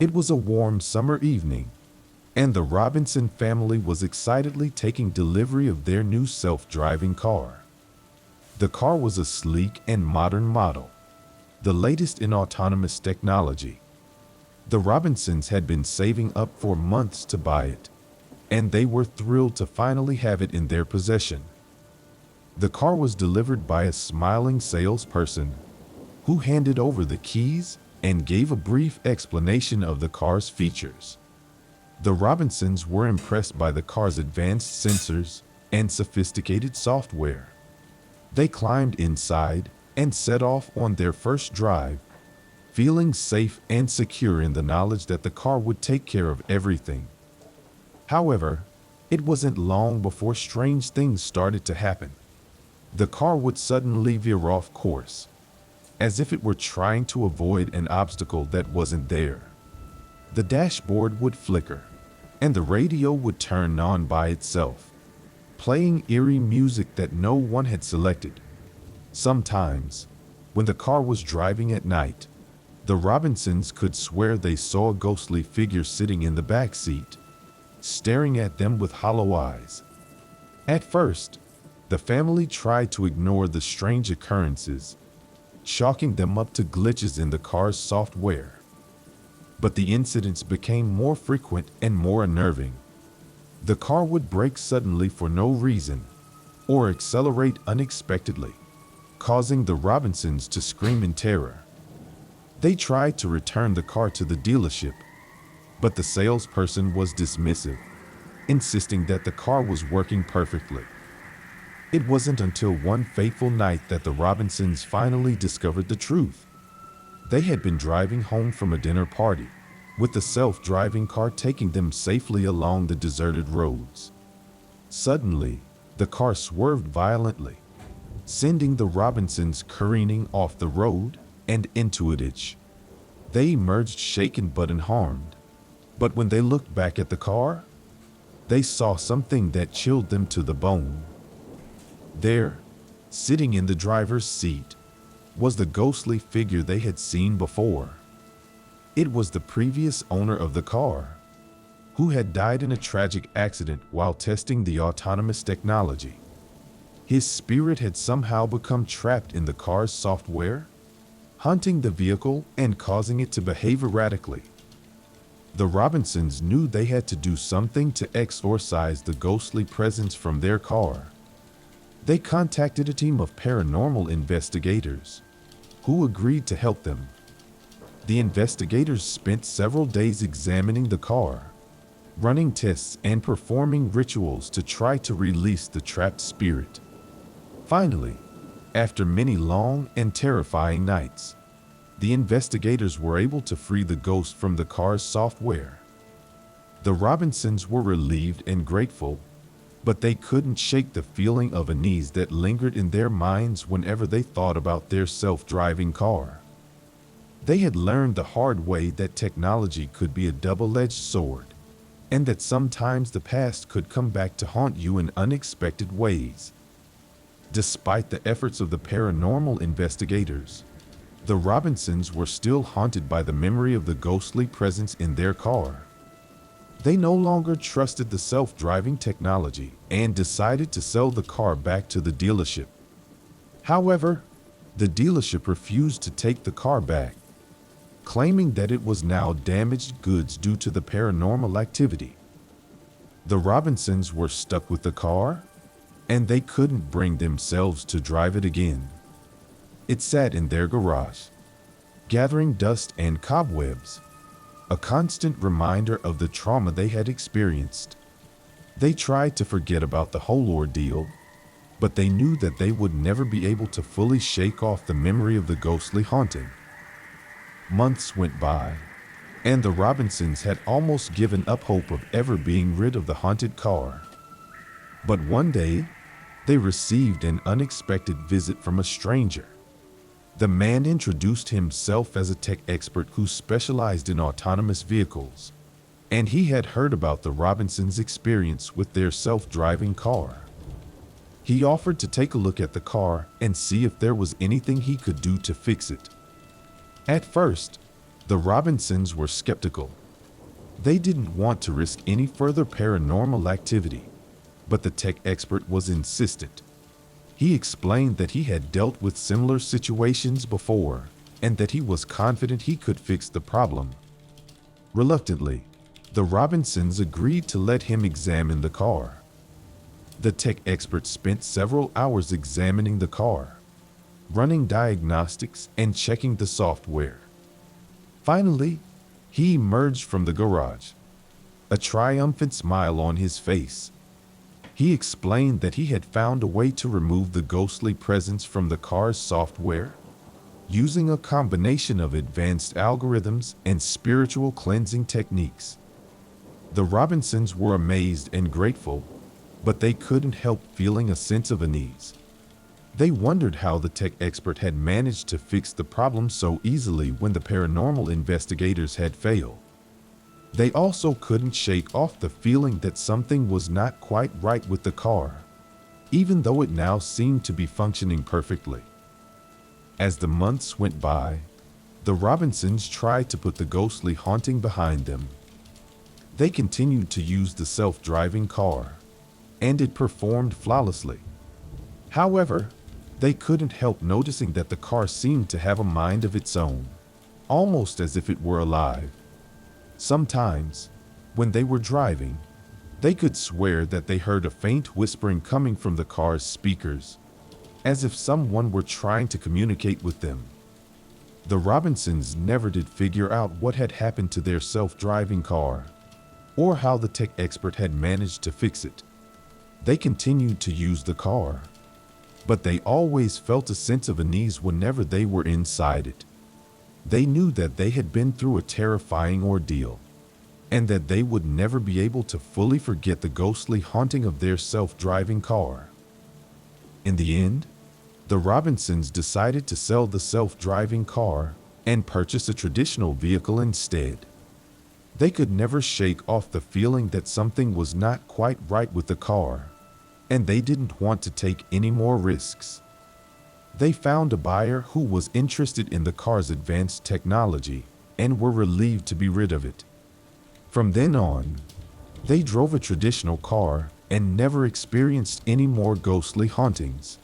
It was a warm summer evening, and the Robinson family was excitedly taking delivery of their new self-driving car. The car was a sleek and modern model, the latest in autonomous technology. The Robinsons had been saving up for months to buy it, and they were thrilled to finally have it in their possession. The car was delivered by a smiling salesperson who handed over the keys and gave a brief explanation of the car's features. The Robinsons were impressed by the car's advanced sensors and sophisticated software. They climbed inside and set off on their first drive, feeling safe and secure in the knowledge that the car would take care of everything. However, it wasn't long before strange things started to happen. The car would suddenly veer off course, as if it were trying to avoid an obstacle that wasn't there. The dashboard would flicker, and the radio would turn on by itself, playing eerie music that no one had selected. Sometimes, when the car was driving at night, the Robinsons could swear they saw a ghostly figure sitting in the back seat, staring at them with hollow eyes. At first, the family tried to ignore the strange occurrences, chalking them up to glitches in the car's software. But the incidents became more frequent and more unnerving. The car would brake suddenly for no reason, or accelerate unexpectedly, causing the Robinsons to scream in terror. They tried to return the car to the dealership, but the salesperson was dismissive, insisting that the car was working perfectly. It wasn't until one fateful night that the Robinsons finally discovered the truth. They had been driving home from a dinner party, with the self-driving car taking them safely along the deserted roads. Suddenly, the car swerved violently, sending the Robinsons careening off the road and into a ditch. They emerged shaken but unharmed. But when they looked back at the car, they saw something that chilled them to the bone. There, sitting in the driver's seat, was the ghostly figure they had seen before. It was the previous owner of the car, who had died in a tragic accident while testing the autonomous technology. His spirit had somehow become trapped in the car's software, haunting the vehicle and causing it to behave erratically. The Robinsons knew they had to do something to exorcise the ghostly presence from their car. They contacted a team of paranormal investigators, who agreed to help them. The investigators spent several days examining the car, running tests and performing rituals to try to release the trapped spirit. Finally, after many long and terrifying nights, the investigators were able to free the ghost from the car's software. The Robinsons were relieved and grateful, but they couldn't shake the feeling of unease that lingered in their minds whenever they thought about their self-driving car. They had learned the hard way that technology could be a double-edged sword, and that sometimes the past could come back to haunt you in unexpected ways. Despite the efforts of the paranormal investigators, the Robinsons were still haunted by the memory of the ghostly presence in their car. They no longer trusted the self-driving technology and decided to sell the car back to the dealership. However, the dealership refused to take the car back, claiming that it was now damaged goods due to the paranormal activity. The Robinsons were stuck with the car, and they couldn't bring themselves to drive it again. It sat in their garage, gathering dust and cobwebs, a constant reminder of the trauma they had experienced. They tried to forget about the whole ordeal, but they knew that they would never be able to fully shake off the memory of the ghostly haunting. Months went by, and the Robinsons had almost given up hope of ever being rid of the haunted car. But one day, they received an unexpected visit from a stranger. The man introduced himself as a tech expert who specialized in autonomous vehicles, and he had heard about the Robinsons' experience with their self-driving car. He offered to take a look at the car and see if there was anything he could do to fix it. At first, The Robinsons were skeptical. They didn't want to risk any further paranormal activity, but the tech expert was insistent. He explained that he had dealt with similar situations before and that he was confident he could fix the problem. Reluctantly, the Robinsons agreed to let him examine the car. The tech expert spent several hours examining the car, running diagnostics and checking the software. Finally, he emerged from the garage, a triumphant smile on his face. He explained that he had found a way to remove the ghostly presence from the car's software, using a combination of advanced algorithms and spiritual cleansing techniques. The Robinsons were amazed and grateful, but they couldn't help feeling a sense of unease. They wondered how the tech expert had managed to fix the problem so easily when the paranormal investigators had failed. They also couldn't shake off the feeling that something was not quite right with the car, even though it now seemed to be functioning perfectly. As the months went by, the Robinsons tried to put the ghostly haunting behind them. They continued to use the self-driving car, and it performed flawlessly. However, they couldn't help noticing that the car seemed to have a mind of its own, almost as if it were alive. Sometimes, when they were driving, they could swear that they heard a faint whispering coming from the car's speakers, as if someone were trying to communicate with them. The Robinsons never did figure out what had happened to their self-driving car, or how the tech expert had managed to fix it. They continued to use the car, but they always felt a sense of unease whenever they were inside it. They knew that they had been through a terrifying ordeal, and that they would never be able to fully forget the ghostly haunting of their self-driving car. In the end, the Robinsons decided to sell the self-driving car and purchase a traditional vehicle instead. They could never shake off the feeling that something was not quite right with the car, and they didn't want to take any more risks. They found a buyer who was interested in the car's advanced technology and were relieved to be rid of it. From then on, they drove a traditional car and never experienced any more ghostly hauntings.